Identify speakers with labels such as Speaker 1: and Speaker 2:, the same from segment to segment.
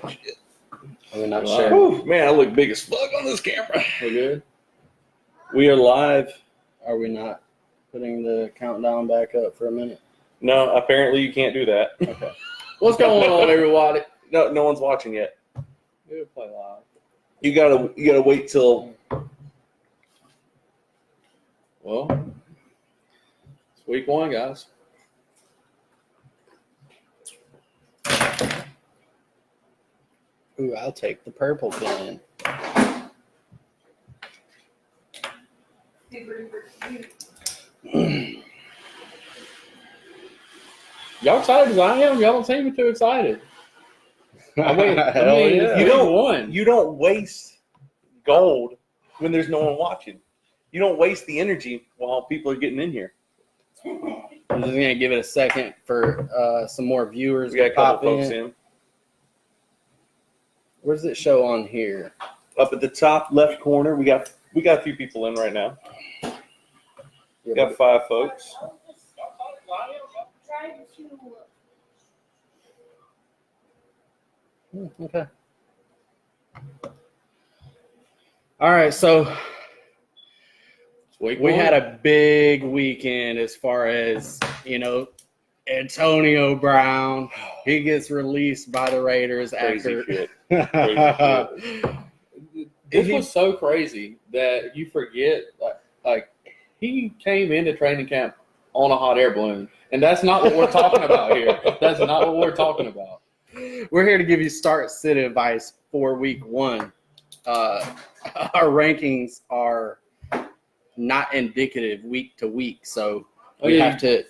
Speaker 1: Are we not sure?
Speaker 2: Whew, man, I look big as fuck on this camera.
Speaker 3: We're good.
Speaker 2: We are live.
Speaker 1: Are we not putting the countdown back up for a minute?
Speaker 2: No, apparently you can't do that.
Speaker 1: Okay.
Speaker 3: What's going on, everybody?
Speaker 2: No one's watching yet.
Speaker 3: We'll play live.
Speaker 2: You gotta wait till.
Speaker 3: Well, it's week 1, guys.
Speaker 1: Ooh, I'll take the purple pen.
Speaker 3: Y'all excited as I am? Y'all don't seem me too excited.
Speaker 1: Hell yeah.
Speaker 2: You don't waste gold when there's no one watching. You don't waste the energy while people are getting in here.
Speaker 1: I'm just gonna give it a second for some more viewers
Speaker 2: We got a
Speaker 1: to pop
Speaker 2: couple folks
Speaker 1: in.
Speaker 2: in.
Speaker 1: Where does it show on here?
Speaker 2: Up at the top left corner, we got a few people in right now. We got 5 folks.
Speaker 1: Okay. All right, so
Speaker 3: It's week
Speaker 1: we
Speaker 3: 1.
Speaker 1: had a big weekend as far as, Antonio Brown. He gets released by the Raiders
Speaker 2: Crazy
Speaker 1: after.
Speaker 2: shit.
Speaker 3: This was so crazy that you forget, like he came into training camp on a hot air balloon, and that's not what we're talking about here. That's not what we're talking about.
Speaker 1: We're here to give you start-sit advice for week 1. Our rankings are not indicative week to week, so you got to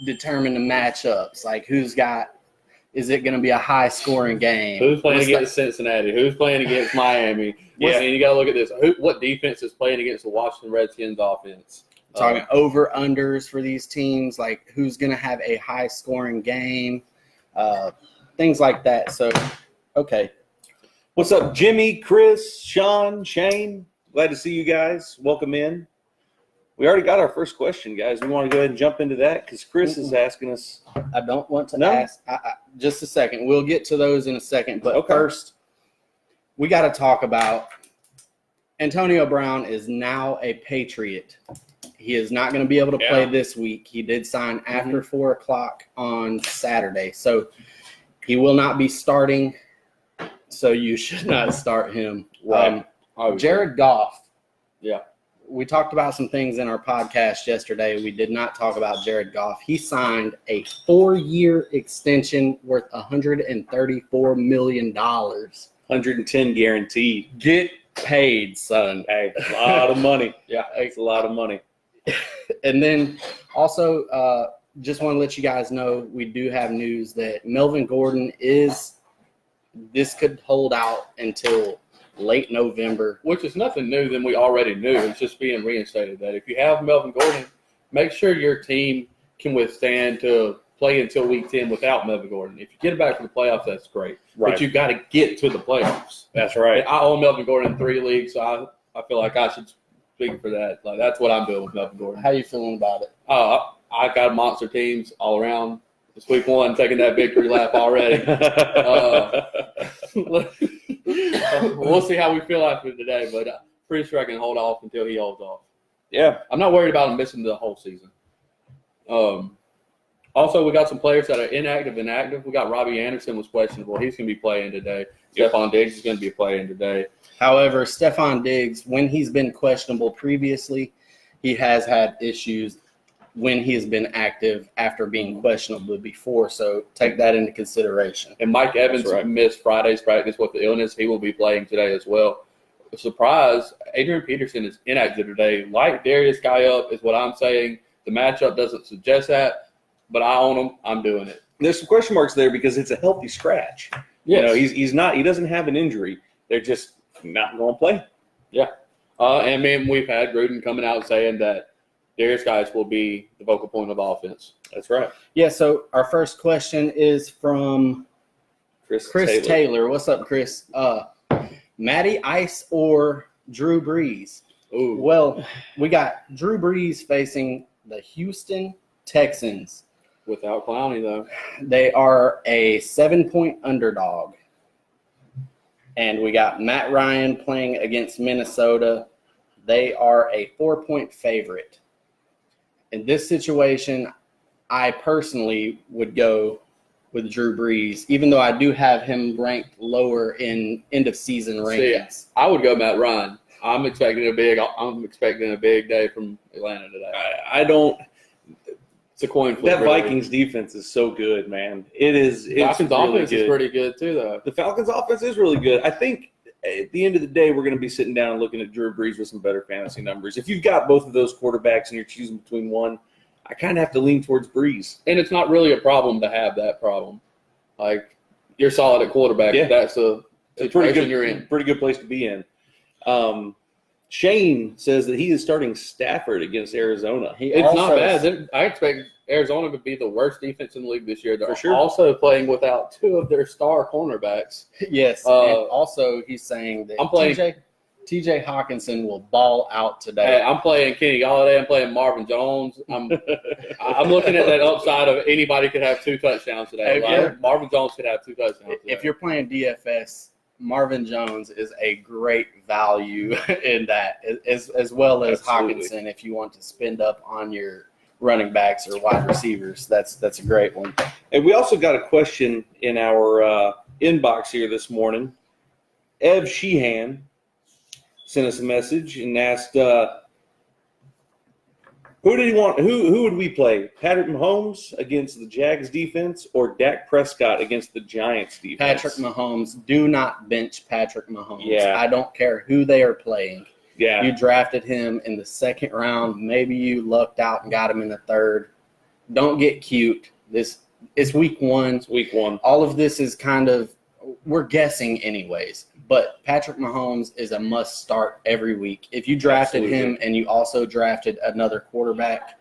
Speaker 1: determine the matchups. Like, is it going to be a high-scoring game?
Speaker 3: Who's playing against Cincinnati? Who's playing against Miami?
Speaker 2: Yeah.
Speaker 3: And you got to look at this. What defense is playing against the Washington Redskins offense?
Speaker 1: Talking over-unders for these teams, like who's going to have a high-scoring game, things like that. So, okay.
Speaker 2: What's up, Jimmy, Chris, Sean, Shane? Glad to see you guys. Welcome in. We already got our first question, guys. We want to go ahead and jump into that because Chris is asking us.
Speaker 1: I don't want to
Speaker 2: No?
Speaker 1: ask. Just a second. We'll get to those in a second. But
Speaker 2: Okay.
Speaker 1: First, we got to talk about Antonio Brown is now a Patriot. He is not going to be able to play this week. He did sign after 4 o'clock on Saturday. So he will not be starting. So you should not start him.
Speaker 2: Right.
Speaker 1: Jared Goff.
Speaker 3: Yeah.
Speaker 1: We talked about some things in our podcast yesterday. We did not talk about Jared Goff. He signed a 4-year extension worth $134 million.
Speaker 2: 110 guaranteed.
Speaker 1: Get paid, son.
Speaker 2: Hey, a lot of money.
Speaker 3: Yeah.
Speaker 2: It's a lot of money.
Speaker 1: And then also, just want to let you guys know, we do have news that Melvin Gordon this could hold out until late November.
Speaker 3: Which is nothing new than we already knew. It's just being reinstated that if you have Melvin Gordon, make sure your team can withstand to play until week 10 without Melvin Gordon. If you get it back for the playoffs, that's great.
Speaker 2: Right.
Speaker 3: But you've got to get to the playoffs.
Speaker 2: That's right.
Speaker 3: I own Melvin Gordon in 3 leagues, so I feel like I should speak for that. Like that's what I'm doing with Melvin Gordon.
Speaker 1: How you feeling about it?
Speaker 3: I got monster teams all around. It's week 1, taking that victory lap already. We'll see how we feel after today, but pretty sure I can hold off until he holds off.
Speaker 2: Yeah.
Speaker 3: I'm not worried about him missing the whole season. Also, we got some players that are inactive and active. We got Robbie Anderson was questionable. He's going to be playing today. Stephon Diggs is going to be playing today.
Speaker 1: However, Stephon Diggs, when he's been questionable previously, he has had issues when he has been active after being questionable before. So take that into consideration.
Speaker 3: And Mike Evans missed Friday's practice with the illness. He will be playing today as well. Surprise, Adrian Peterson is inactive today. Light Darius Guy up is what I'm saying. The matchup doesn't suggest that, but I own him. I'm doing it.
Speaker 2: There's some question marks there because it's a healthy scratch.
Speaker 3: Yes.
Speaker 2: He's not. He doesn't have an injury. They're just not going to play.
Speaker 3: Yeah. And then we've had Gruden coming out saying that Darius Guys will be the focal point of offense.
Speaker 2: That's right.
Speaker 1: Yeah, so our first question is from Chris Taylor. What's up, Chris? Matty Ice or Drew Brees?
Speaker 3: Ooh.
Speaker 1: Well, we got Drew Brees facing the Houston Texans.
Speaker 3: Without Clowney, though.
Speaker 1: They are a 7-point underdog. And we got Matt Ryan playing against Minnesota. They are a 4-point favorite. In this situation, I personally would go with Drew Brees, even though I do have him ranked lower in end of season rankings.
Speaker 3: I would go Matt Ryan. I'm expecting a big day from Atlanta today.
Speaker 2: I don't.
Speaker 3: It's a coin flip.
Speaker 2: That
Speaker 3: really.
Speaker 2: Vikings defense is so good, man. It is. It's
Speaker 3: Falcons
Speaker 2: really
Speaker 3: offense
Speaker 2: good.
Speaker 3: is pretty good too, though.
Speaker 2: The Falcons offense is really good. I think at the end of the day, we're going to be sitting down and looking at Drew Brees with some better fantasy numbers. If you've got both of those quarterbacks and you're choosing between one, I kind of have to lean towards Brees.
Speaker 3: And it's not really a problem to have that problem. Like, you're solid at quarterback.
Speaker 2: Yeah.
Speaker 3: That's a
Speaker 2: It's a pretty
Speaker 3: situation
Speaker 2: good,
Speaker 3: you're in.
Speaker 2: pretty good place to be in. Shane says that he is starting Stafford against Arizona.
Speaker 3: It's not bad. I expect Arizona to be the worst defense in the league this year. They're
Speaker 2: For sure.
Speaker 3: also playing without two of their star cornerbacks.
Speaker 1: Yes. And also, he's saying that
Speaker 3: I'm playing-
Speaker 1: TJ Hawkinson will ball out
Speaker 3: Hey,
Speaker 1: today.
Speaker 3: I'm playing Kenny Galladay. I'm playing Marvin Jones. I'm looking at that upside of anybody could have 2 touchdowns today.
Speaker 1: If
Speaker 3: Like,
Speaker 1: you're-
Speaker 3: Marvin Jones could have 2 touchdowns today.
Speaker 1: If you're playing DFS, Marvin Jones is a great value in that, as well as
Speaker 2: Absolutely.
Speaker 1: Hawkinson. If you want to spend up on your running backs or wide receivers, that's a great one.
Speaker 2: And we also got a question in our inbox here this morning. Ev Sheehan sent us a message and asked, who did he want? Who would we play? Patrick Mahomes against the Jags defense or Dak Prescott against the Giants defense?
Speaker 1: Patrick Mahomes, do not bench Patrick Mahomes.
Speaker 2: Yeah.
Speaker 1: I don't care who they are playing.
Speaker 2: Yeah.
Speaker 1: You drafted him in the 2nd round. Maybe you lucked out and got him in the 3rd. Don't get cute. It's week 1.
Speaker 2: It's week 1.
Speaker 1: All of this is kind of, we're guessing anyways. But Patrick Mahomes is a must start every week. If you drafted
Speaker 2: Absolutely.
Speaker 1: him and you also drafted another quarterback,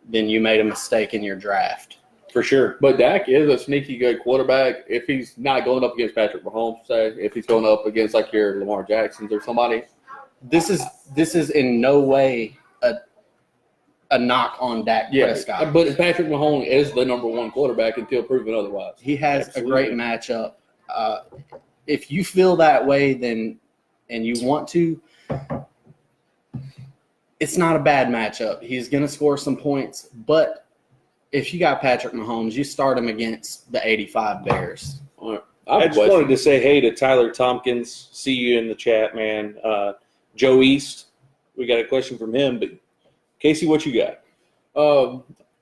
Speaker 1: then you made a mistake in your draft.
Speaker 2: For sure.
Speaker 3: But Dak is a sneaky good quarterback. If he's not going up against Patrick Mahomes, say, if he's going up against like your Lamar Jacksons or somebody,
Speaker 1: This is in no way a knock on Dak Prescott.
Speaker 3: But Patrick Mahomes is the number 1 quarterback until proven otherwise.
Speaker 1: He has
Speaker 2: Absolutely.
Speaker 1: a great matchup. If you feel that way, then and you want to, it's not a bad matchup. He's going to score some points, but if you got Patrick Mahomes, you start him against the 85 Bears.
Speaker 3: All right.
Speaker 2: I just wanted to say hey to Tyler Tompkins. See you in the chat, man. Joe East, we got a question from him. But Casey, what you got?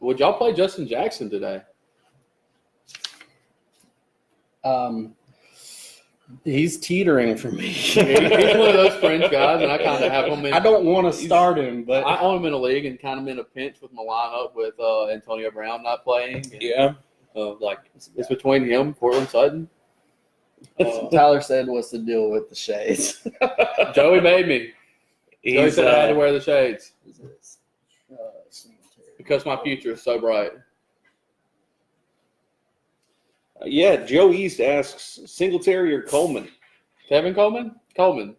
Speaker 3: Would y'all play Justin Jackson today?
Speaker 1: He's teetering for me.
Speaker 3: He's one of those French guys, and I kind of have him in.
Speaker 1: I don't want to start him, but
Speaker 3: I own him in a league and kind of in a pinch with my lineup with Antonio Brown not playing. And,
Speaker 2: Yeah.
Speaker 3: like it's between him, Cortland Sutton.
Speaker 1: Tyler said, "What's the deal with the shades?"
Speaker 3: Joey made me. Joey
Speaker 2: He's,
Speaker 3: said I had to wear the shades
Speaker 1: Singletary.
Speaker 3: because my future is so bright.
Speaker 2: yeah, Joe East asks Singletary or Coleman?
Speaker 3: Tevin Coleman? Coleman.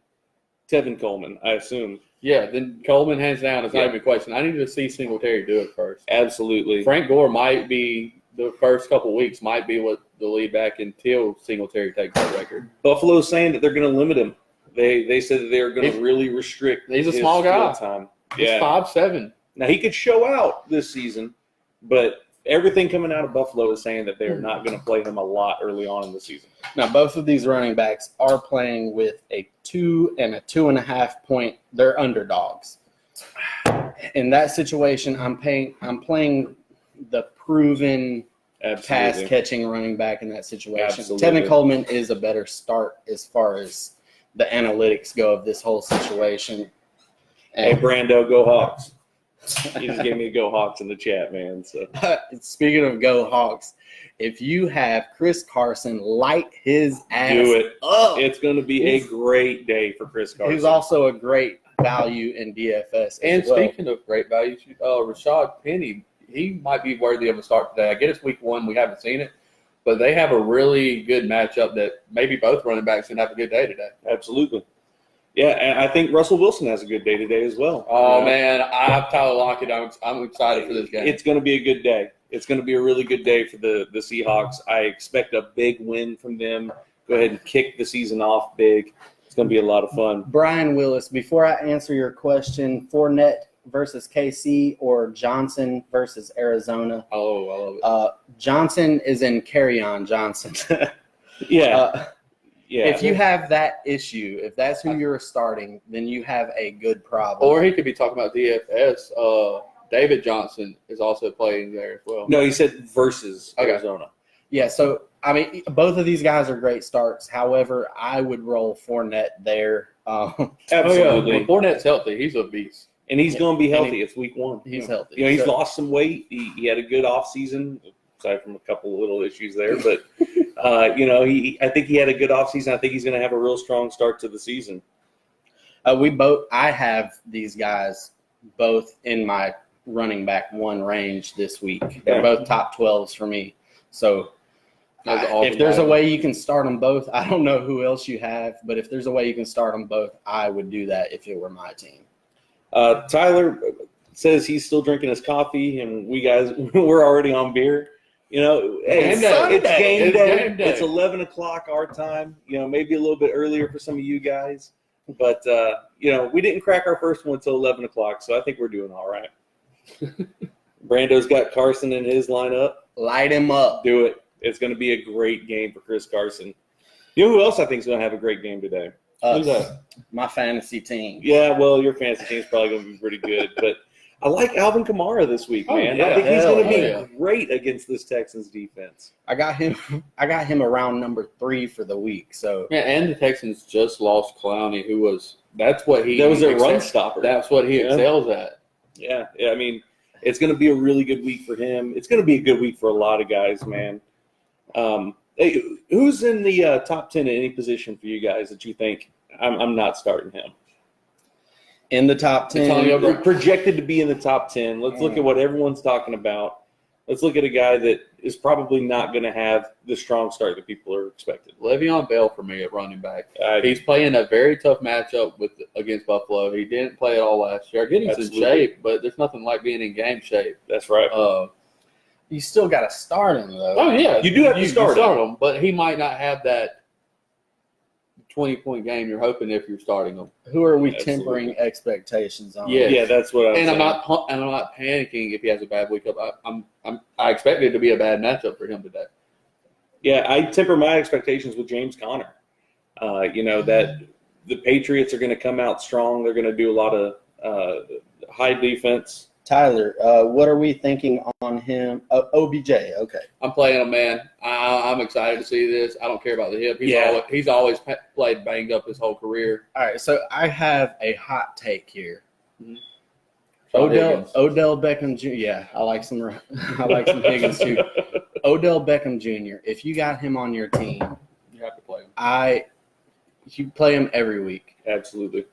Speaker 2: Tevin Coleman, I assume.
Speaker 3: Yeah, then Coleman hands down. It's
Speaker 2: Yeah.
Speaker 3: not even a question. I need to see Singletary do it first.
Speaker 2: Absolutely.
Speaker 3: Frank Gore might be the first couple weeks might be what the lead back until Singletary takes that record.
Speaker 2: Buffalo's saying that they're going to limit him. They said that they're going to really restrict
Speaker 3: He's a
Speaker 2: his
Speaker 3: small guy.
Speaker 2: field time.
Speaker 3: He's
Speaker 2: Yeah.
Speaker 3: 5'7".
Speaker 2: Now, he could show out this season, but everything coming out of Buffalo is saying that they're not going to play him a lot early on in the season.
Speaker 1: Now, both of these running backs are playing with a 2 and a 2.5 point. They're underdogs. In that situation, I'm playing the proven pass
Speaker 2: Absolutely.
Speaker 1: catching running back in that situation.
Speaker 2: Absolutely.
Speaker 1: Tevin Coleman is a better start as far as the analytics go of this whole situation.
Speaker 2: Hey,
Speaker 1: And
Speaker 2: Brando, go Hawks. You just gave me a go Hawks in the chat, man. So
Speaker 1: speaking of go Hawks, if you have Chris Carson light his ass
Speaker 2: do it.
Speaker 1: up,
Speaker 2: It's going to be a great day for Chris Carson.
Speaker 1: he's also a great value in DFS.
Speaker 3: And
Speaker 1: as well.
Speaker 3: speaking of great value, Rashad Penny, he might be worthy of a start today. I get it's week 1. We haven't seen it. But they have a really good matchup that maybe both running backs can have a good day today.
Speaker 2: Absolutely. Yeah, and I think Russell Wilson has a good day today as well.
Speaker 3: Oh,
Speaker 2: You know?
Speaker 3: man, I have Tyler Lockett. I'm excited for this game.
Speaker 2: It's going to be a good day. It's going to be a really good day for the Seahawks. I expect a big win from them. go ahead and kick the season off big. It's going to be a lot of fun.
Speaker 1: Brian Willis, before I answer your question, Fournette versus KC or Johnson versus Arizona?
Speaker 3: Oh, I love it.
Speaker 1: Johnson is in Carry-On Johnson.
Speaker 2: Yeah.
Speaker 1: If you have that issue, if that's who you're starting, then you have a good problem.
Speaker 3: Or he could be talking about DFS. David Johnson is also playing there as well.
Speaker 2: No, he said versus
Speaker 3: Okay.
Speaker 2: Arizona.
Speaker 1: Yeah, so, I mean, both of these guys are great starts. However, I would roll Fournette there.
Speaker 2: Absolutely.
Speaker 3: When Fournette's healthy, he's a beast.
Speaker 2: And he's going to be
Speaker 1: And
Speaker 2: healthy. It's week 1.
Speaker 1: He's healthy.
Speaker 2: You know, he's
Speaker 1: So-
Speaker 2: lost some weight. He had a good offseason, aside from a couple of little issues there. But, you know, I think he had a good offseason. I think he's going to have a real strong start to the season.
Speaker 1: I have these guys both in my running back 1 range this week. They're
Speaker 2: Yeah.
Speaker 1: both top 12s for me. So
Speaker 3: That's awesome.
Speaker 1: if there's a way you can start them both, I don't know who else you have, but if there's a way you can start them both, I would do that if it were my team.
Speaker 2: Tyler says he's still drinking his coffee, and we're already on beer. You know, hey,
Speaker 3: Game day.
Speaker 2: it's game
Speaker 3: It's
Speaker 2: day.
Speaker 3: game day.
Speaker 2: It's 11 o'clock our time. You know, maybe a little bit earlier for some of you guys. But, you know, we didn't crack our first one until 11 o'clock, so I think we're doing all right. Brando's got Carson in his lineup.
Speaker 1: Light him up.
Speaker 2: Do it. It's going to be a great game for Chris Carson. You know who else I think is going to have a great game today?
Speaker 1: Us,
Speaker 3: Who's that?
Speaker 1: my fantasy team.
Speaker 2: Yeah, well, your fantasy team's probably going to be pretty good, but I like Alvin Kamara this week,
Speaker 3: Oh,
Speaker 2: man.
Speaker 3: yeah.
Speaker 2: I think he's going to be
Speaker 3: Hell, yeah.
Speaker 2: great against this Texans defense.
Speaker 1: I got him around number 3 for the week. So
Speaker 3: Yeah, and the Texans just lost Clowney, that's what he
Speaker 2: That was their run
Speaker 3: excels-
Speaker 2: stopper.
Speaker 3: That's what he
Speaker 2: Yeah.
Speaker 3: excels at.
Speaker 2: Yeah, I mean, it's going to be a really good week for him. It's going to be a good week for a lot of guys, man. Hey, who's in the top 10 at any position for you guys that you think I'm not starting him?
Speaker 1: in the top 10,
Speaker 3: Antonio
Speaker 2: We're
Speaker 3: Brown.
Speaker 2: projected to be in the top 10. Let's look at what everyone's talking about. Let's look at a guy that is probably not going to have the strong start that people are expecting.
Speaker 3: Le'Veon Bell for me at running back.
Speaker 2: I-
Speaker 3: He's playing a very tough matchup against Buffalo. He didn't play at all last year. I get he's in
Speaker 2: Absolutely.
Speaker 3: shape, but there's nothing like being in game shape.
Speaker 2: That's right.
Speaker 1: you still got to start him though.
Speaker 3: Oh yeah,
Speaker 2: You do have to start
Speaker 3: him, but he might not have that 20-point game you're hoping if you're starting him.
Speaker 1: Who are we
Speaker 2: Absolutely.
Speaker 1: tempering expectations on?
Speaker 3: Yeah.
Speaker 2: Yeah, that's what I'm
Speaker 3: And
Speaker 2: saying.
Speaker 3: I'm not panicking if he has a bad week. I expect it to be a bad matchup for him today.
Speaker 2: Yeah, I temper my expectations with James Conner. You know, that the Patriots are going to come out strong. They're going to do a lot of high defense.
Speaker 1: Tyler, what are we thinking on him? OBJ, okay.
Speaker 3: I'm playing him, man. I'm excited to see this. I don't care about the hip. He's
Speaker 2: Yeah.
Speaker 3: always played banged up his whole career.
Speaker 1: All right, so I have a hot take here.
Speaker 3: Sean Higgins.
Speaker 1: Odell Beckham Jr. Yeah, I like some Higgins too. Odell Beckham Jr. If you got him on your team,
Speaker 3: You have to play him.
Speaker 1: you play him every week.
Speaker 2: Absolutely.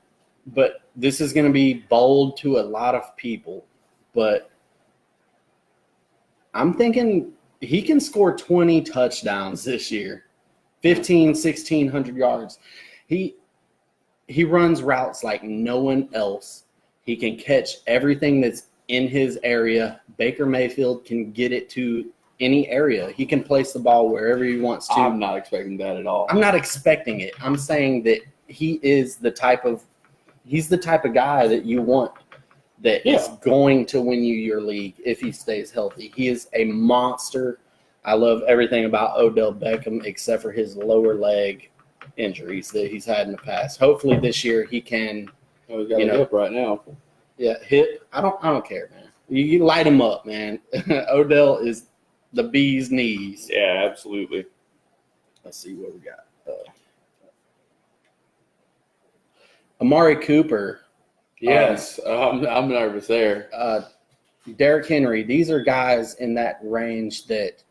Speaker 1: But this is going to be bold to a lot of people. But I'm thinking he can score 20 touchdowns this year, 15, 1,600 yards. He runs routes like no one else. He can catch everything that's in his area. Baker Mayfield can get it to any area. He can place the ball wherever he wants to.
Speaker 3: I'm not expecting that at all.
Speaker 1: I'm not expecting it. I'm saying that he's the type of guy that you want that is going to win you your league if he stays healthy. He is a monster. I love everything about Odell Beckham except for his lower leg injuries that he's had in the past. Hopefully this year he can
Speaker 3: He's got a hip right now.
Speaker 1: hit. I don't care, man. You light him up, man. Odell is the bee's knees.
Speaker 2: Yeah, absolutely.
Speaker 1: Let's see what we got. Amari Cooper,
Speaker 3: Yes, I'm nervous there.
Speaker 1: Derrick Henry. These are guys in that range that,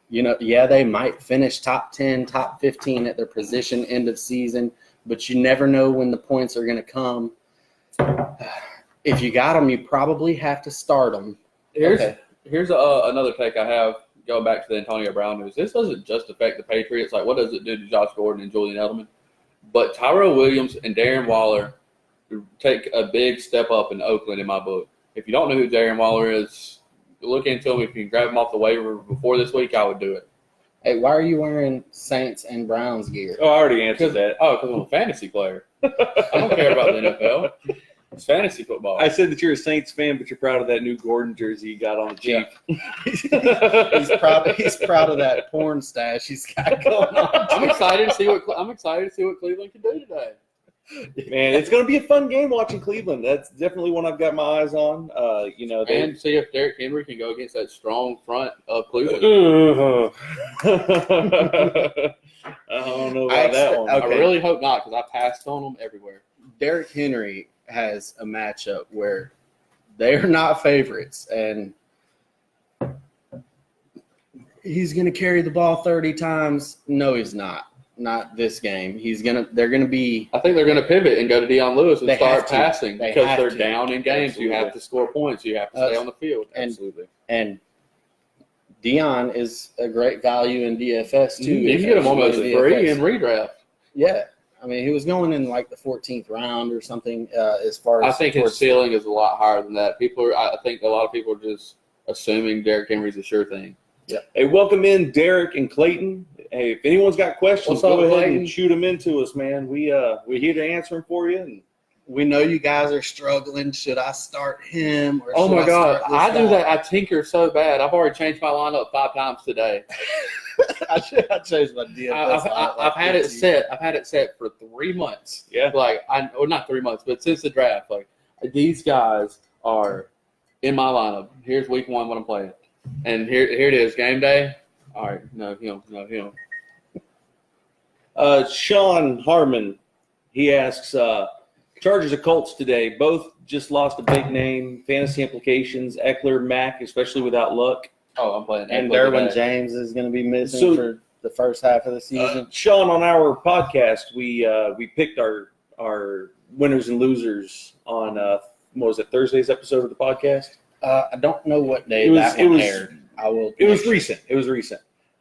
Speaker 1: they might finish top 10, top 15 at their position end of season, but you never know when the points are going to come. If you got them, you probably have to start them.
Speaker 3: Here's
Speaker 1: Okay.
Speaker 3: another take I have going back to the Antonio Brown news. This doesn't just affect the Patriots. Like, what does it do to Josh Gordon and Julian Edelman? But Tyrell Williams and Darren Waller take a big step up in Oakland in my book. If you don't know who Darren Waller is, look into him. If you can grab him off the waiver before this week, I would do it.
Speaker 1: Hey, why are you wearing Saints and Browns gear?
Speaker 2: Oh, I already answered that.
Speaker 3: Because I'm a fantasy player. I don't care about the NFL. It's fantasy football.
Speaker 2: I said that you're a Saints fan, but you're proud of that new Gordon jersey you got on the cheap.
Speaker 1: He's proud of that porn stash he's got going on.
Speaker 3: I'm excited to see what Cleveland can do today.
Speaker 2: Man, it's going to be a fun game watching Cleveland. That's definitely one I've got my eyes on.
Speaker 3: And see if Derrick Henry can go against that strong front of Cleveland.
Speaker 2: I don't know about that one.
Speaker 3: I
Speaker 1: Okay.
Speaker 3: really hope not, because I passed on them everywhere.
Speaker 1: Derrick Henry has a matchup where they're not favorites, and he's going to carry the ball 30 times. No, he's not. Not this game. They're going to be.
Speaker 3: I think they're going to pivot and go to Deion Lewis and
Speaker 1: They
Speaker 3: start
Speaker 1: have to.
Speaker 3: passing
Speaker 1: They
Speaker 3: because
Speaker 1: have
Speaker 3: they're
Speaker 1: to.
Speaker 3: down in games.
Speaker 2: Absolutely.
Speaker 3: You have to score points. You have to stay on the field.
Speaker 2: Absolutely.
Speaker 1: And Deion is a great value in DFS too.
Speaker 3: You can get him almost free in redraft.
Speaker 1: Yeah. I mean, he was going in like the 14th round or something as far as
Speaker 3: I think his ceiling is a lot higher than that. I think a lot of people are just assuming Derrick Henry's a sure thing.
Speaker 2: Hey, welcome in Derek and Clayton. Hey, if anyone's got questions,
Speaker 3: What's up,
Speaker 2: go ahead
Speaker 3: Clayton?
Speaker 2: and shoot them into us, man. We're here to answer them for you. And
Speaker 1: we know you guys are struggling. Should I start him? Or
Speaker 3: Oh
Speaker 1: should
Speaker 3: my God,
Speaker 1: start
Speaker 3: I
Speaker 1: this
Speaker 3: do
Speaker 1: guy?
Speaker 3: that. I tinker so bad. I've already changed my lineup 5 times today.
Speaker 1: I changed my DFS.
Speaker 3: I've had it set. I've had it set for 3 months.
Speaker 2: yeah,
Speaker 3: Not 3 months, but since the draft. Like, these guys are in my lineup. Here's week 1 what I'm playing, and here it is, game day. All right, no him.
Speaker 2: Sean Harmon, he asks, Chargers or Colts today, both just lost a big name, fantasy implications, Eckler, Mack, especially without luck.
Speaker 3: Oh, I'm playing.
Speaker 1: And
Speaker 3: Eckler
Speaker 1: Derwin
Speaker 3: today.
Speaker 1: James is going to be missing
Speaker 2: So-
Speaker 1: for the first half of the season.
Speaker 2: Sean, on our podcast, we picked our winners and losers on what was it, Thursday's episode of the podcast?
Speaker 1: I don't know what day
Speaker 2: It was-
Speaker 1: that
Speaker 2: it
Speaker 1: one
Speaker 2: was-
Speaker 1: aired. I will.
Speaker 2: It was recent.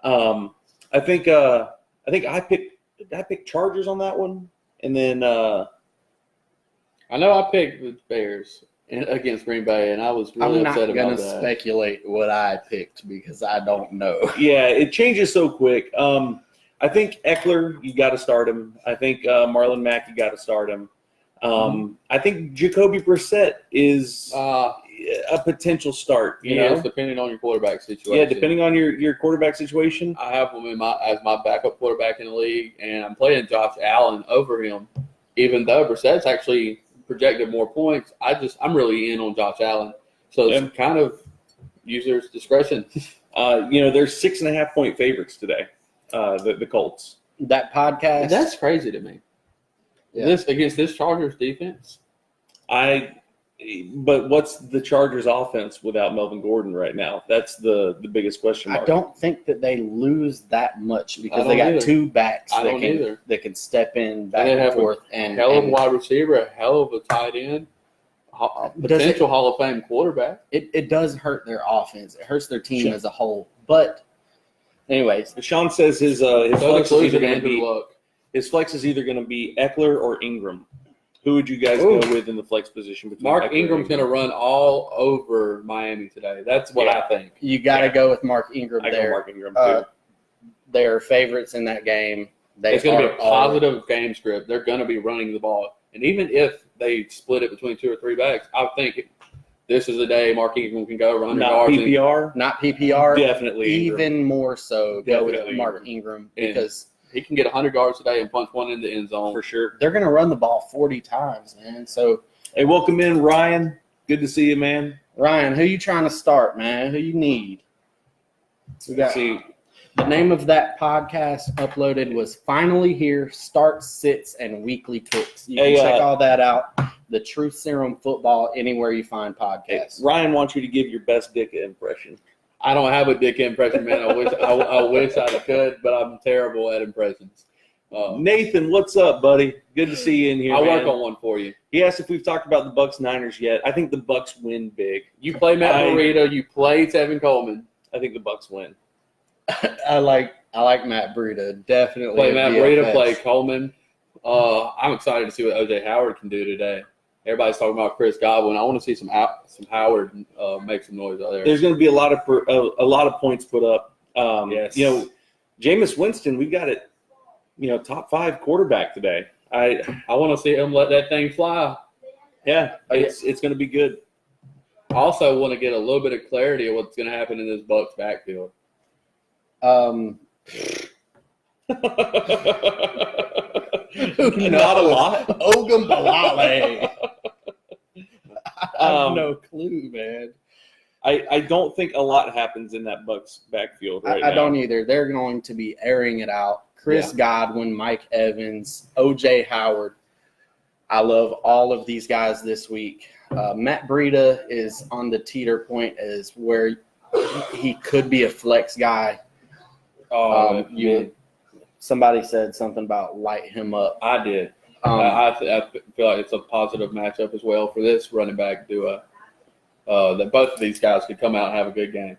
Speaker 2: I think I picked Chargers on that one, and then
Speaker 3: I know I picked the Bears against Green Bay, and I was really
Speaker 1: I'm not
Speaker 3: upset
Speaker 1: going
Speaker 3: about
Speaker 1: to
Speaker 3: that.
Speaker 1: speculate what I picked because I don't know.
Speaker 2: yeah, it changes so quick. I think Eckler, you got to start him. I think Marlon Mack, you got to start him. I think Jacoby Brissett is a potential start. You know,
Speaker 3: depending on your quarterback situation.
Speaker 2: yeah, depending on your quarterback situation.
Speaker 3: I have him as my backup quarterback in the league, and I'm playing Josh Allen over him, even though Brissett's actually projected more points. I'm really in on Josh Allen, so it's kind of user's discretion.
Speaker 2: They're 6.5 point favorites today. The Colts.
Speaker 1: That podcast.
Speaker 3: That's crazy to me.
Speaker 1: Yeah.
Speaker 3: This against this Chargers defense.
Speaker 2: But what's the Chargers offense without Melvin Gordon right now? That's the biggest question mark.
Speaker 1: I don't think that they lose that much because
Speaker 3: I
Speaker 1: they got
Speaker 3: don't either.
Speaker 1: 2 backs
Speaker 3: I
Speaker 1: that
Speaker 3: don't
Speaker 1: can
Speaker 3: either.
Speaker 1: that can step in back
Speaker 3: And they
Speaker 1: and
Speaker 3: have a
Speaker 1: forth and
Speaker 3: Hell of a
Speaker 1: and
Speaker 3: wide receiver, a hell of a tight end, potential Hall of Fame quarterback.
Speaker 1: it does hurt their offense. It hurts their team
Speaker 2: Sure.
Speaker 1: as a whole. But anyways,
Speaker 2: Sean says his
Speaker 3: So
Speaker 2: flex is
Speaker 3: includes
Speaker 2: either going to
Speaker 3: Andrew
Speaker 2: be
Speaker 3: Luck.
Speaker 2: Eckler or Ingram. Who would you guys
Speaker 3: Ooh.
Speaker 2: go with in the flex position? Between
Speaker 3: Mark
Speaker 2: Eckler and
Speaker 3: Ingram's going to run all over Miami today. That's what
Speaker 2: Yeah.
Speaker 3: I think.
Speaker 1: you got to go with Mark Ingram
Speaker 2: I go
Speaker 1: there.
Speaker 2: Mark Ingram too.
Speaker 1: They're favorites in that game. They
Speaker 3: It's going to be
Speaker 1: are
Speaker 3: a positive game script. They're going to be running the ball. And even if they split it between 2 or 3 backs, I think this is the day Mark Ingram can go 100
Speaker 2: Not
Speaker 3: yards.
Speaker 2: PPR.
Speaker 1: not PPR.
Speaker 2: Definitely Ingram.
Speaker 1: Even more so, go with
Speaker 2: Definitely
Speaker 1: Mark Ingram
Speaker 3: And
Speaker 1: because
Speaker 3: He can get 100 yards today and punch one in the end zone.
Speaker 2: for sure.
Speaker 1: they're going to run the ball 40 times, man. So,
Speaker 2: Hey, welcome in, Ryan. Good to see you, man.
Speaker 1: Ryan, who you trying to start, man? Who you need? We got
Speaker 2: See,
Speaker 1: the name of that podcast uploaded was Finally Here, Starts, Sits, and Weekly Picks. You can
Speaker 2: Hey,
Speaker 1: check all that out. The Truth Serum Football, anywhere you find podcasts.
Speaker 2: Ryan wants you to give your best Dick impression.
Speaker 3: I don't have a dick impression, man. I wish I could, but I'm terrible at impressions.
Speaker 2: Nathan, what's up, buddy? Good to see you in here.
Speaker 3: I'll
Speaker 2: man.
Speaker 3: work on one for you.
Speaker 2: He asked if we've talked about the Bucks Niners yet. I think the Bucks win big.
Speaker 3: You play Matt Burrito. You play Tevin Coleman.
Speaker 2: I think the Bucks win.
Speaker 1: I like Matt Breida. Definitely.
Speaker 3: Play
Speaker 1: a
Speaker 3: Matt
Speaker 1: BFS.
Speaker 3: Burrito. Play Coleman. I'm excited to see what OJ Howard can do today. Everybody's talking about Chris Godwin. I want to see some Howard make some noise out there.
Speaker 2: There's going to be a lot of points put up.
Speaker 3: Yes.
Speaker 2: Jameis Winston, we got it, top 5 quarterback today.
Speaker 3: I want to see him let that thing fly.
Speaker 2: Yeah, it's going to be good.
Speaker 3: I also want to get a little bit of clarity of what's going to happen in this Bucs backfield.
Speaker 1: Um,
Speaker 2: Not a lot.
Speaker 1: Ogunbowale. I have
Speaker 2: Um,
Speaker 1: no clue, man.
Speaker 2: I don't think a lot happens in that Bucs backfield right now.
Speaker 1: I don't either. They're going to be airing it out. Chris Godwin, Mike Evans, O.J. Howard. I love all of these guys this week. Matt Breida is on the teeter point as where he could be a flex guy. Somebody said something about light him up.
Speaker 3: I did. I feel like it's a positive matchup as well for this running back duo. That both of these guys could come out and have a good game.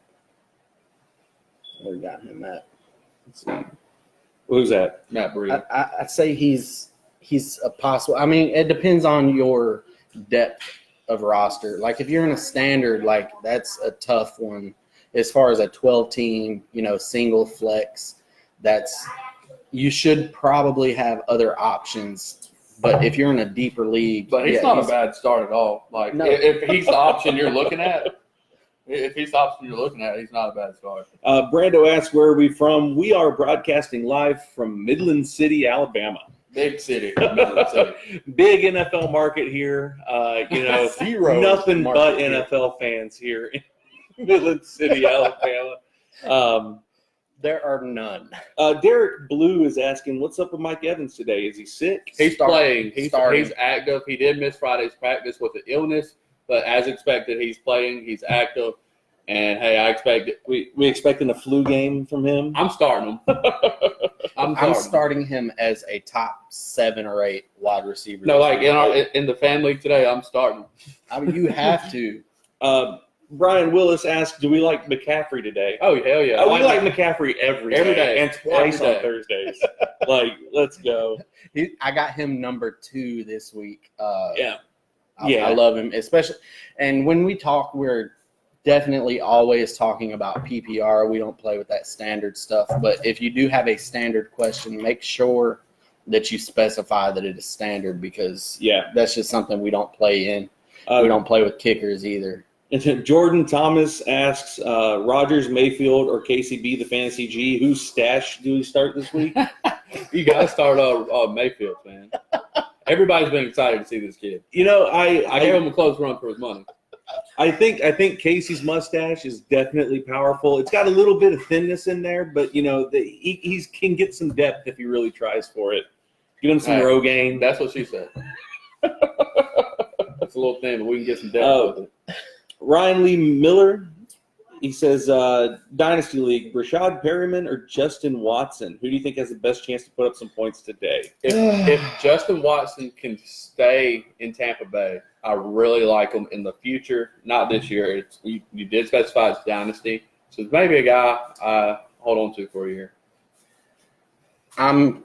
Speaker 1: We got him at.
Speaker 2: Who's that?
Speaker 3: Matt Breida.
Speaker 1: I'd say he's a possible. I mean, it depends on your depth of roster. Like if you're in a standard, like that's a tough one. As far as a 12-team, single flex, you should probably have other options. But if you're in a deeper league,
Speaker 3: But he's not a bad start at all. Like
Speaker 1: No.
Speaker 3: if he's the option you're looking at, he's not a bad start.
Speaker 2: Brando asks, where are we from? We are broadcasting live from Midland City, Alabama.
Speaker 3: Big city. Midland City.
Speaker 2: Big NFL market here.
Speaker 1: Zero
Speaker 2: nothing
Speaker 1: market
Speaker 2: but
Speaker 1: here.
Speaker 2: NFL fans here in Midland City, Alabama.
Speaker 1: There are none.
Speaker 2: Derek Blue is asking, what's up with Mike Evans today? Is he sick?
Speaker 3: He's playing. He's
Speaker 1: starting.
Speaker 3: active. He did miss Friday's practice with an illness, but as expected, he's playing. He's active. And, hey, I expect it.
Speaker 2: We expecting a flu game from him?
Speaker 3: I'm starting him.
Speaker 1: I'm starting him as a top 7 or 8 wide receiver.
Speaker 3: No, like in the fan league today, I'm starting him.
Speaker 1: I mean, you have to.
Speaker 2: Brian Willis asked, do we like McCaffrey today?
Speaker 3: Oh, hell yeah.
Speaker 2: We like McCaffrey every day and twice
Speaker 3: Every day.
Speaker 2: on Thursdays. Let's go.
Speaker 1: I got him number 2 this week.
Speaker 2: Yeah.
Speaker 1: I love him, especially. And when we talk, we're definitely always talking about PPR. We don't play with that standard stuff. But if you do have a standard question, make sure that you specify that it is standard because that's just something we don't play in. We don't play with kickers either.
Speaker 2: And Jordan Thomas asks, Rogers, Mayfield, or KCB, the Fantasy G, whose stash do we start this week?
Speaker 3: You got to start Mayfield, man. Everybody's been excited to see this kid.
Speaker 2: I
Speaker 3: gave him a close run for his money.
Speaker 2: I think Casey's mustache is definitely powerful. It's got a little bit of thinness in there, but he can get some depth if he really tries for it. Give him some Rogaine.
Speaker 3: That's what she said. It's a little thin, but we can get some depth with it.
Speaker 2: Ryan Lee Miller, he says, Dynasty League, Rashad Perryman or Justin Watson? Who do you think has the best chance to put up some points today?
Speaker 3: If Justin Watson can stay in Tampa Bay, I really like him in the future. Not this year. You did specify it's Dynasty. So it's maybe a guy I hold on to for a year.
Speaker 1: I'm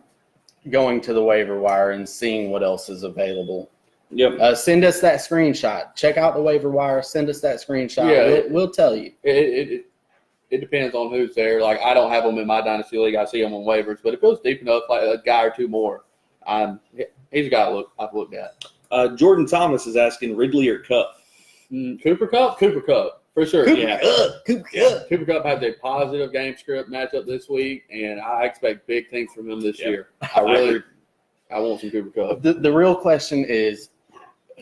Speaker 1: going to the waiver wire and seeing what else is available.
Speaker 2: Yep.
Speaker 1: Send us that screenshot. Check out the waiver wire. Send us that screenshot.
Speaker 3: Yeah.
Speaker 1: We'll tell you.
Speaker 3: It depends on who's there. Like, I don't have them in my Dynasty League. I see them on waivers. But if it goes deep enough, like a guy or two more, he's a guy I've looked at.
Speaker 2: Jordan Thomas is asking Ridley or Cup.
Speaker 3: Cooper Kupp? Cooper Kupp, for sure.
Speaker 1: Cooper
Speaker 3: Kupp has a positive game script matchup this week, and I expect big things from him this year. I want some Cooper Kupp.
Speaker 1: The real question is,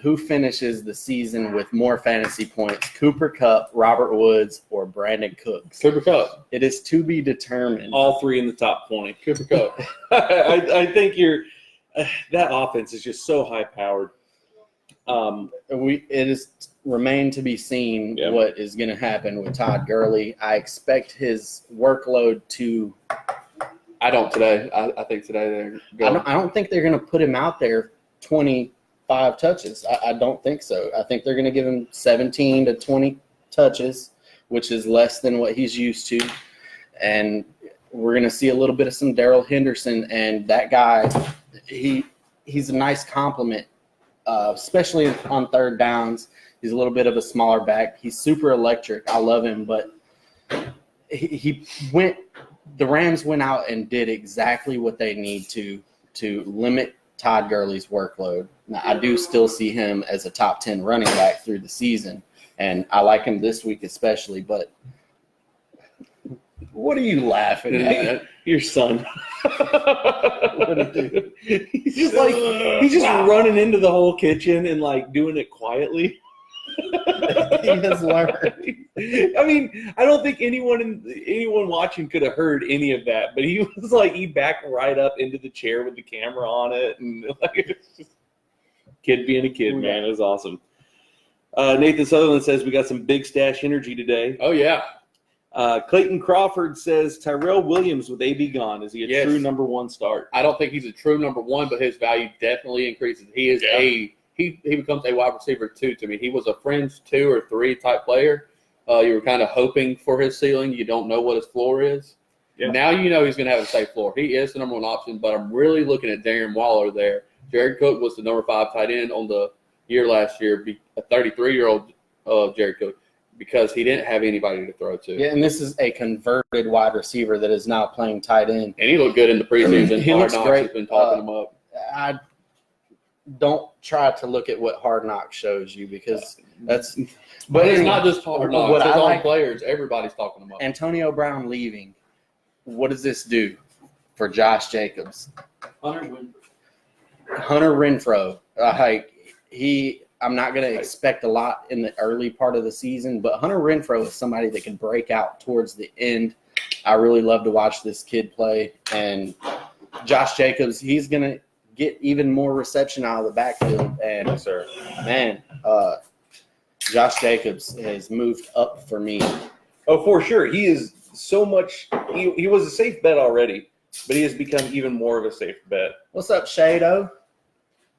Speaker 1: who finishes the season with more fantasy points, Cooper Kupp, Robert Woods, or Brandon Cooks?
Speaker 3: Cooper Kupp.
Speaker 1: It is to be determined.
Speaker 2: All 3 in the top 20.
Speaker 3: Cooper Kupp.
Speaker 2: I think that offense is just so high-powered.
Speaker 1: It is remained to be seen what is going to happen with Todd Gurley. I expect his workload to.
Speaker 3: I don't today. I think today they're going.
Speaker 1: I don't think they're going to put him out there 25 touches. I don't think so. I think they're going to give him 17 to 20 touches, which is less than what he's used to, and we're going to see a little bit of some Darrell Henderson, and that guy, he's a nice compliment. Especially on third downs. He's a little bit of a smaller back. He's super electric. I love him, but he went the Rams went out and did exactly what they need to limit Todd Gurley's workload. Now, I do still see him as a top 10 running back through the season, and I like him this week especially, but what are you laughing at?
Speaker 2: Your son. He's just running into the whole kitchen and like doing it quietly.
Speaker 1: He has learned.
Speaker 2: I mean, I don't think anyone watching could have heard any of that, but he was like, he backed right up into the chair with the camera on it, and like, it's just kid being a kid, man. It was awesome. Nathan Sutherland says we got some big stash energy today.
Speaker 3: Oh yeah.
Speaker 2: Clayton Crawford says Tyrell Williams with AB gone. Is he a true number one start?
Speaker 3: I don't think he's a true number one, but his value definitely increases. He is he becomes a wide receiver 2 to me. He was a fringe 2 or 3 type player. You were kind of hoping for his ceiling. You don't know what his floor is. Yeah. Now you know he's going to have a safe floor. He is the number one option, but I'm really looking at Darren Waller there. Jared Cook was the number 5 tight end on the year last year, a 33-year-old Jared Cook, because he didn't have anybody to throw to.
Speaker 1: Yeah, and this is a converted wide receiver that is now playing tight end.
Speaker 3: And he looked good in the preseason.
Speaker 1: He looks great.
Speaker 3: Has been talking him up.
Speaker 1: I don't try to look at what Hard Knocks shows you because that's.
Speaker 3: But it's not just Hard Knocks. It's
Speaker 1: like,
Speaker 3: players. Everybody's talking him up.
Speaker 1: Antonio Brown leaving. What does this do for Josh Jacobs?
Speaker 3: Hunter
Speaker 1: Renfrow. I'm not going to expect a lot in the early part of the season, but Hunter Renfrow is somebody that can break out towards the end. I really love to watch this kid play. And Josh Jacobs, he's going to get even more reception out of the backfield. And,
Speaker 2: yes, sir.
Speaker 1: Man, Josh Jacobs has moved up for me.
Speaker 2: Oh, for sure. He is so much – he was a safe bet already, but he has become even more of a safe bet.
Speaker 1: What's up, Shado?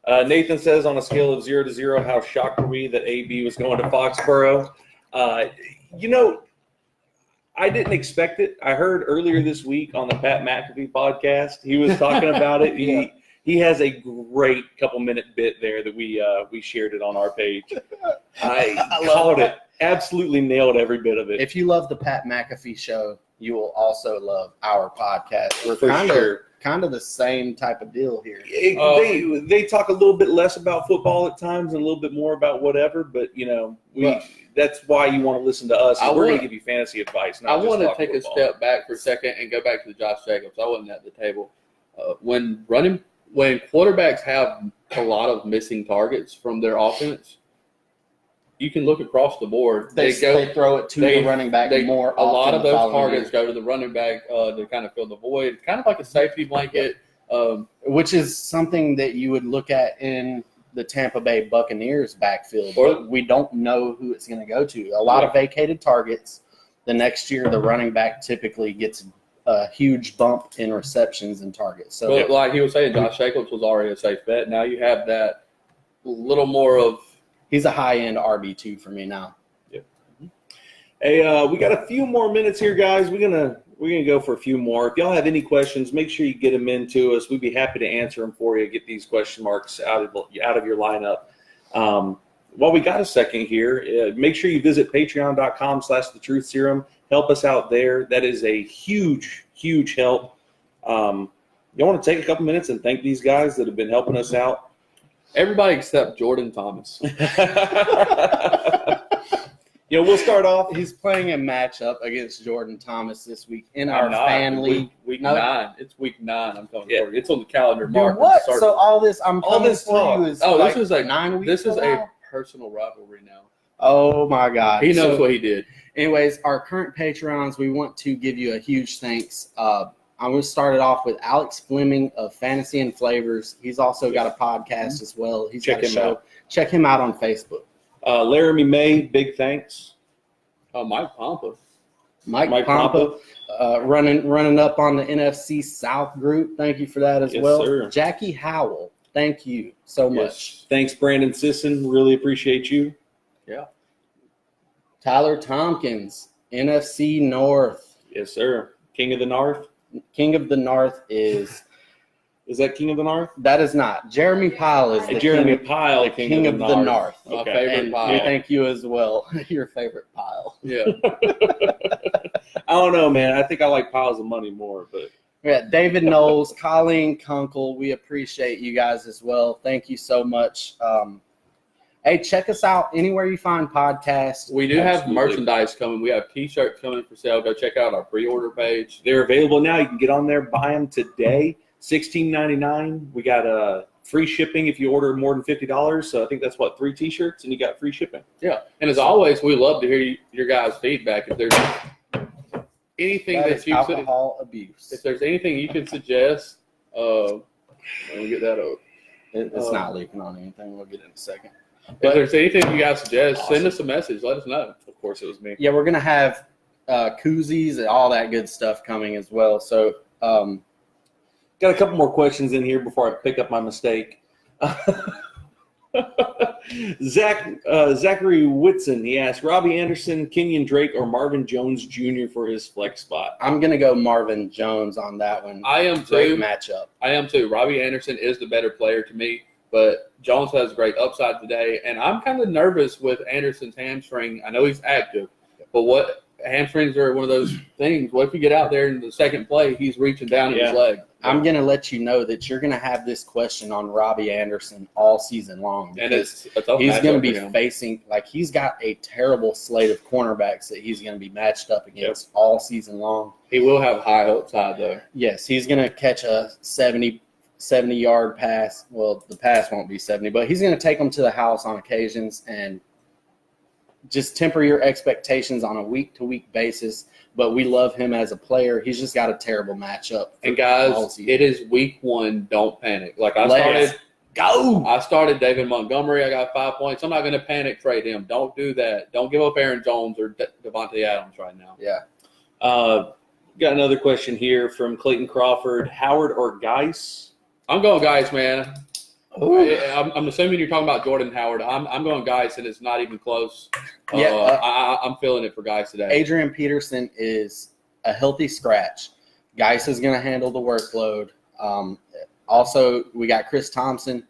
Speaker 2: Nathan says, on a scale of 0 to 0, how shocked were we that AB was going to Foxborough? I didn't expect it. I heard earlier this week on the Pat McAfee podcast, he was talking about it. He has a great couple-minute bit there that we shared it on our page. I called it. Absolutely nailed every bit of it.
Speaker 1: If you love the Pat McAfee show, you will also love our podcast. We're kind of the same type of deal here.
Speaker 2: They talk a little bit less about football at times and a little bit more about whatever, but that's why you want to listen to us. We're going to give you fantasy advice.
Speaker 3: I want to take a step back for a second and go back to Josh Jacobs. I wasn't at the table. When quarterbacks have a lot of missing targets from their offense, you can look across the board.
Speaker 1: They throw it to the running back more.
Speaker 3: A lot of those targets go to the running back to kind of fill the void. It's kind of like a safety blanket.
Speaker 1: Which is something that you would look at in the Tampa Bay Buccaneers backfield. But we don't know who it's going to go to. A lot of vacated targets. The next year, the running back typically gets a huge bump in receptions and targets. So,
Speaker 3: like he was saying, Josh Jacobs was already a safe bet. Now you have that little more of.
Speaker 1: He's a high-end RB2 for me now.
Speaker 2: Yep. Hey, we got a few more minutes here, guys. We're gonna go for a few more. If y'all have any questions, make sure you get them into us. We'd be happy to answer them for you. Get these question marks out of your lineup. While we got a second here, make sure you visit patreon.com/thetruthserum. Help us out there. That is a huge, huge help. You want to take a couple minutes and thank these guys that have been helping us out.
Speaker 3: Everybody except Jordan Thomas.
Speaker 2: We'll start off.
Speaker 1: He's playing a matchup against Jordan Thomas this week in our fan league.
Speaker 3: Week 9. It's week 9. I'm coming for you. It's on the calendar. Mark.
Speaker 1: What? So all this I'm
Speaker 2: all this
Speaker 1: for you is
Speaker 3: this is a
Speaker 1: 9 weeks.
Speaker 3: This is a personal rivalry now.
Speaker 1: Oh my God!
Speaker 3: He knows what he did.
Speaker 1: Anyways, our current Patreons, we want to give you a huge thanks. I'm going to start it off with Alex Fleming of Fantasy and Flavors. He's also got a podcast as well. He's got a show.
Speaker 2: Out.
Speaker 1: Check him out on Facebook.
Speaker 2: Laramie May, big thanks.
Speaker 3: Mike Pompa.
Speaker 1: Mike Pompa. Running up on the NFC South group. Thank you for that as well.
Speaker 2: Sir.
Speaker 1: Jackie Howell. Thank you so much.
Speaker 2: Thanks, Brandon Sisson. Really appreciate you.
Speaker 3: Yeah.
Speaker 1: Tyler Tompkins, NFC North.
Speaker 2: Yes, sir. King of the North.
Speaker 1: King of the North is
Speaker 2: Is that King of the North?
Speaker 1: That is not. Jeremy Pyle is the
Speaker 2: Jeremy
Speaker 1: king,
Speaker 2: Pyle,
Speaker 1: the king of the North.
Speaker 3: My
Speaker 2: Okay.
Speaker 3: favorite
Speaker 1: And
Speaker 3: pile.
Speaker 1: thank you as well. Your favorite Pyle.
Speaker 3: Yeah.
Speaker 2: I don't know, man. I think I like piles of money more, but
Speaker 1: Yeah, David Knowles, Colleen Kunkel, we appreciate you guys as well. Thank you so much. Hey, check us out anywhere you find podcasts.
Speaker 3: We do have
Speaker 2: Absolutely.
Speaker 3: merchandise coming. We have T-shirts coming for sale. Go check out our pre-order page.
Speaker 2: they're available now. You can get on there, buy them today. $16.99. We got free shipping if you order more than $50. So I think that's 3 T-shirts, and you got free shipping.
Speaker 3: Yeah. And as always, we love to hear your guys' feedback. If there's anything
Speaker 1: That
Speaker 3: that
Speaker 1: is
Speaker 3: you
Speaker 1: alcohol abuse.
Speaker 3: if there's anything you can suggest, let me get that over.
Speaker 1: It's not leaking on anything. We'll get it in a second.
Speaker 3: If there's anything you guys suggest,
Speaker 2: Awesome.
Speaker 3: send us a message. Let us know.
Speaker 2: Of course, it was me.
Speaker 1: Yeah, we're going to have koozies and all that good stuff coming as well. So,
Speaker 2: Got a couple more questions in here before I pick up my mistake. Zachary Whitson, he asked, Robbie Anderson, Kenyon Drake, or Marvin Jones Jr. for his flex spot?
Speaker 1: I'm going to go Marvin Jones on that one.
Speaker 3: I am
Speaker 1: Great
Speaker 3: too.
Speaker 1: matchup.
Speaker 3: I am too. Robbie Anderson is the better player to me, but Jones has great upside today. And I'm kind of nervous with Anderson's hamstring. I know he's active, but what hamstrings are one of those things. What if you get out there in the second play, he's reaching down in his leg?
Speaker 1: I'm going to let you know that you're going to have this question on Robbie Anderson all season long.
Speaker 3: And
Speaker 1: because
Speaker 3: it's a tough
Speaker 1: he's going to
Speaker 3: matchup
Speaker 1: be
Speaker 3: for him.
Speaker 1: facing, like, he's got a terrible slate of cornerbacks that he's going to be matched up against all season long.
Speaker 3: He will have high upside though.
Speaker 1: Yes, he's going to catch a 70-yard pass. Well, the pass won't be 70, but he's going to take them to the house on occasions, and just temper your expectations on a week-to-week basis. But we love him as a player. He's just got a terrible matchup.
Speaker 3: And guys,
Speaker 1: all season.
Speaker 3: it is week 1. Don't panic. Like I
Speaker 1: Let's go.
Speaker 3: started David Montgomery. I got 5 points. I'm not going to panic trade him. Don't do that. Don't give up Aaron Jones or Devontae Adams right now.
Speaker 1: Yeah.
Speaker 2: Got another question here from Clayton Crawford. Howard or Geis?
Speaker 3: I'm going guys, man.
Speaker 1: Ooh.
Speaker 3: I'm assuming you're talking about Jordan Howard. I'm going guys, and it's not even close.
Speaker 1: Yeah,
Speaker 3: I'm feeling it for guys today.
Speaker 1: Adrian Peterson is a healthy scratch. Geis is going to handle the workload. Also, we got Chris Thompson.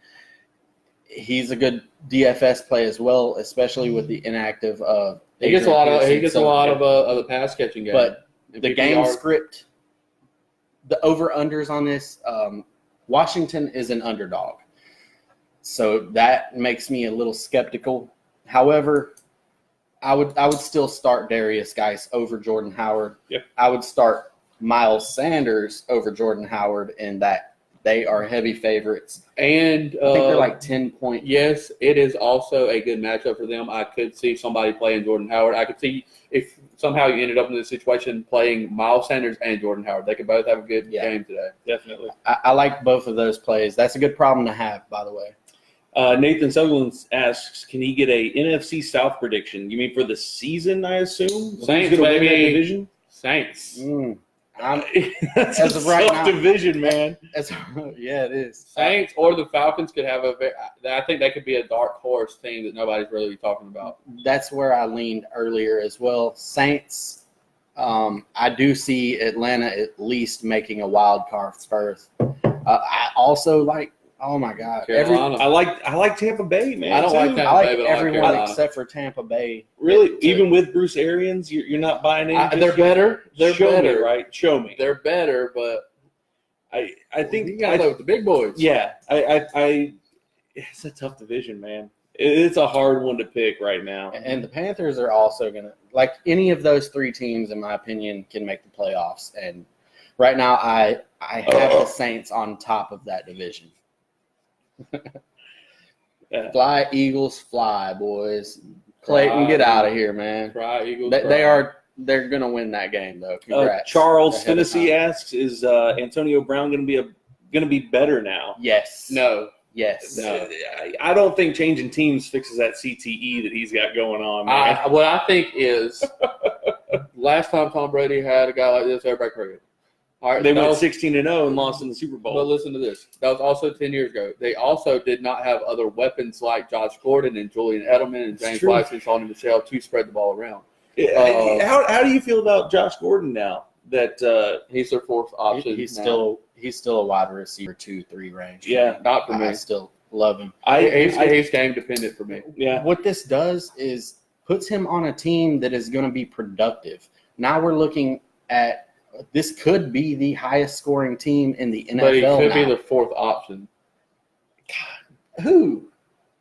Speaker 1: He's a good DFS play as well, especially with the inactive of.
Speaker 3: He gets a lot of
Speaker 1: Peterson.
Speaker 3: the pass catching game.
Speaker 1: But
Speaker 3: And
Speaker 1: the
Speaker 3: 50
Speaker 1: game
Speaker 3: yards.
Speaker 1: script, the over-unders on this, Washington is an underdog. So that makes me a little skeptical. However, I would still start Darius Geis over Jordan Howard.
Speaker 2: Yep.
Speaker 1: I would start Miles Sanders over Jordan Howard in that they are heavy favorites.
Speaker 3: And
Speaker 1: I think they're like 10-point.
Speaker 3: yes, it is also a good matchup for them. I could see somebody playing Jordan Howard. I could see if somehow you ended up in this situation playing Miles Sanders and Jordan Howard. They could both have a good game today.
Speaker 2: Definitely.
Speaker 1: I like both of those plays. That's a good problem to have, by the way.
Speaker 2: Nathan Sutherland asks, can he get a NFC South prediction? You mean for the season, I assume? Who's
Speaker 3: Saints,
Speaker 2: gonna win that
Speaker 3: baby.
Speaker 2: division?
Speaker 3: Saints.
Speaker 2: That's
Speaker 1: As
Speaker 2: a
Speaker 1: of right
Speaker 2: tough
Speaker 1: now-
Speaker 2: division, man.
Speaker 1: Yeah, it is.
Speaker 3: Saints or the Falcons could have I think they could be a dark horse team that nobody's really talking about.
Speaker 1: That's where I leaned earlier as well. Saints, I do see Atlanta at least making a wild card berth. I also like, oh my God,
Speaker 3: Carolina.
Speaker 2: I like Tampa Bay, man.
Speaker 3: I don't like
Speaker 2: too.
Speaker 3: Tampa
Speaker 1: I like
Speaker 3: Bay, but I like
Speaker 1: everyone
Speaker 3: Carolina.
Speaker 1: except for Tampa Bay.
Speaker 2: Really,
Speaker 1: To-
Speaker 2: even with Bruce Arians, you're not buying in.
Speaker 3: They're better. They're
Speaker 2: Show
Speaker 3: better.
Speaker 2: me, right? Show me.
Speaker 3: They're better, but
Speaker 2: I think
Speaker 3: you got to play with the big boys.
Speaker 2: Yeah, I it's a tough division, man. It's a hard one to pick right now.
Speaker 1: And the Panthers are also going to, like any of those three teams, in my opinion, can make the playoffs. And right now, I have the Saints on top of that division.
Speaker 2: Yeah.
Speaker 1: Fly, Eagles, fly, boys. Clayton, get out of here, man.
Speaker 3: Try Eagles.
Speaker 1: They're going to win that game, though. Congrats.
Speaker 2: Charles
Speaker 1: Ahead of
Speaker 2: Finnessy
Speaker 1: time.
Speaker 2: asks, is Antonio Brown going to be better now?
Speaker 1: Yes.
Speaker 3: No.
Speaker 1: Yes.
Speaker 3: No.
Speaker 2: I don't think changing teams fixes that CTE that he's got going on, man.
Speaker 3: What I think is last time Tom Brady had a guy like this, everybody cried. All right,
Speaker 2: They
Speaker 3: that
Speaker 2: went
Speaker 3: was-
Speaker 2: 16-0 and lost in the Super
Speaker 3: But
Speaker 2: Bowl.
Speaker 3: listen to this. That was also 10 years ago. They also did not have other weapons like Josh Gordon and Julian Edelman and
Speaker 2: It's
Speaker 3: James
Speaker 2: true.
Speaker 3: White and Sonny Michelle to spread the ball around.
Speaker 2: How do you feel about Josh Gordon now? That
Speaker 3: He's their fourth option.
Speaker 1: He's
Speaker 3: now.
Speaker 1: he's still a wide receiver 2-3 range.
Speaker 2: Yeah.
Speaker 3: Not for me.
Speaker 1: I still love him.
Speaker 3: He's game dependent for me.
Speaker 2: Yeah.
Speaker 1: What this does is puts him on a team that is going to be productive. Now we're looking at this could be the highest scoring team in the NFL.
Speaker 3: But he could
Speaker 1: now.
Speaker 3: be the fourth option.
Speaker 1: Who?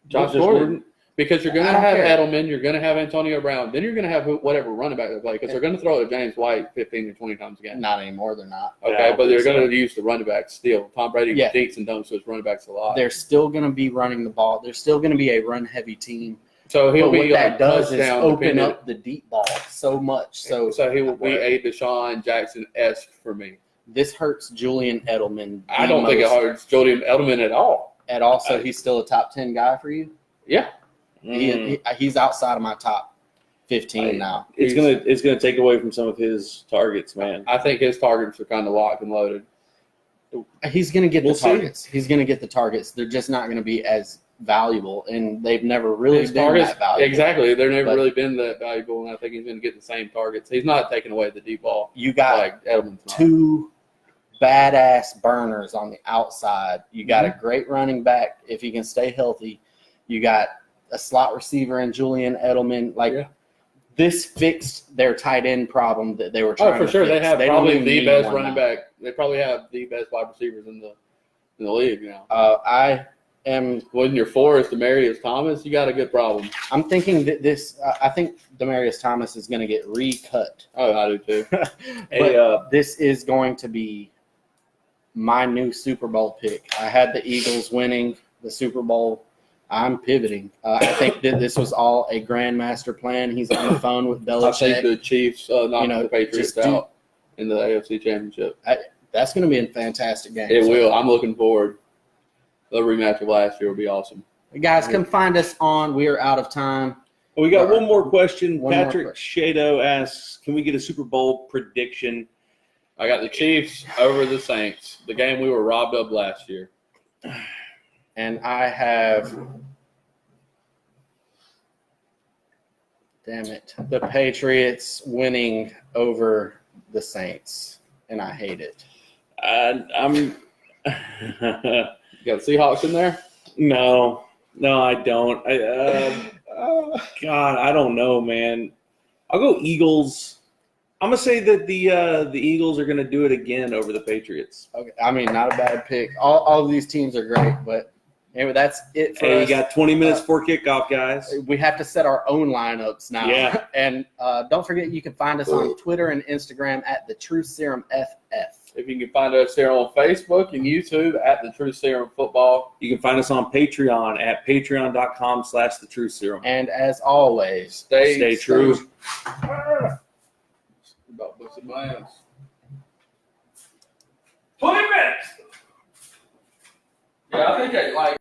Speaker 3: Josh
Speaker 1: Gordon.
Speaker 3: Because you're going
Speaker 1: I
Speaker 3: to
Speaker 1: don't
Speaker 3: have
Speaker 1: care.
Speaker 3: Edelman, you're going to have Antonio Brown, then you're going to have whatever running back they play because they're going to throw it at James White 15 or 20 times a game.
Speaker 1: Not anymore. They're not.
Speaker 3: Okay,
Speaker 2: Yeah, I
Speaker 3: but they're
Speaker 2: think so.
Speaker 3: going to use the running backs still. Tom Brady
Speaker 1: Yeah.
Speaker 3: dinks and dunks with running backs a lot.
Speaker 1: They're still going to be running the ball. They're still going to be a run-heavy team.
Speaker 3: So he'll
Speaker 1: But
Speaker 3: be
Speaker 1: what that does is
Speaker 3: touchdown
Speaker 1: open
Speaker 3: dependent.
Speaker 1: up the deep ball so much. So
Speaker 3: he will be a Deshaun Jackson-esque for me.
Speaker 1: this hurts Julian Edelman.
Speaker 3: I don't think it hurts Julian Edelman at all.
Speaker 1: And also, he's still a top 10 guy for you.
Speaker 3: Yeah.
Speaker 1: He's outside of my top 15 now.
Speaker 2: It's gonna take away from some of his targets, man.
Speaker 3: I think his targets are kind of locked and loaded.
Speaker 1: He's going to get
Speaker 2: We'll
Speaker 1: the
Speaker 2: see.
Speaker 1: targets. He's going to get the targets. They're just not going to be as valuable, and they've never really
Speaker 3: His
Speaker 1: been
Speaker 3: targets,
Speaker 1: that valuable.
Speaker 3: exactly. They've never
Speaker 1: But-
Speaker 3: really been that valuable, and I think he's going to get the same targets. He's not taking away the deep ball
Speaker 1: You got
Speaker 3: like Edelman's not.
Speaker 1: two badass burners on the outside. You got
Speaker 3: Mm-hmm.
Speaker 1: a great running back if he can stay healthy. You got a slot receiver in Julian Edelman.
Speaker 3: Yeah.
Speaker 1: This fixed their tight end problem that they were trying
Speaker 3: Oh, for
Speaker 1: to
Speaker 3: sure.
Speaker 1: fix.
Speaker 3: They have
Speaker 1: don't
Speaker 3: probably
Speaker 1: even
Speaker 3: the
Speaker 1: need
Speaker 3: best
Speaker 1: one
Speaker 3: running
Speaker 1: now.
Speaker 3: back. They probably have the best wide receivers in the league now.
Speaker 1: I am.
Speaker 3: When your four is Demaryius Thomas, you got a good problem.
Speaker 1: I'm thinking that this. I think Demaryius Thomas is going to get recut.
Speaker 3: Oh, I do too.
Speaker 1: But this is going to be my new Super Bowl pick. I had the Eagles winning the Super Bowl. I'm pivoting. I think that this was all a grandmaster plan. He's on the phone with
Speaker 3: I think
Speaker 1: Belichick.
Speaker 3: the Chiefs knocked the Patriots
Speaker 1: just do-
Speaker 3: out in the AFC Championship.
Speaker 1: That's going to be a fantastic game.
Speaker 3: It
Speaker 1: So,
Speaker 3: will. I'm looking forward. The rematch of last year will be awesome.
Speaker 1: guys, come find us on. We are out of time.
Speaker 2: We got one more question.
Speaker 1: One more
Speaker 2: Patrick Shado asks, "Can we get a Super Bowl prediction?"
Speaker 3: I got the Chiefs over the Saints, the game we were robbed of last year.
Speaker 1: And I have, damn it, the Patriots winning over the Saints. And I hate it.
Speaker 2: I'm
Speaker 3: You got the Seahawks in there?
Speaker 2: no, I don't. God, I don't know, man. I'll go Eagles. I'm gonna say that the Eagles are gonna do it again over the Patriots.
Speaker 1: Okay, I mean, not a bad pick. All of these teams are great, but anyway, that's it for
Speaker 2: Hey, you
Speaker 1: us.
Speaker 2: got 20 minutes before kickoff, guys.
Speaker 1: We have to set our own lineups now.
Speaker 2: Yeah.
Speaker 1: And don't forget, you can find us on Twitter and Instagram at the True Serum FF.
Speaker 3: If you can find us here on Facebook and YouTube at the True Serum Football.
Speaker 2: You can find us on Patreon at patreon.com/thetrueserum.
Speaker 1: And as always,
Speaker 2: Stay true.
Speaker 3: About busting my ass.
Speaker 2: 20 minutes.
Speaker 3: Yeah, I think like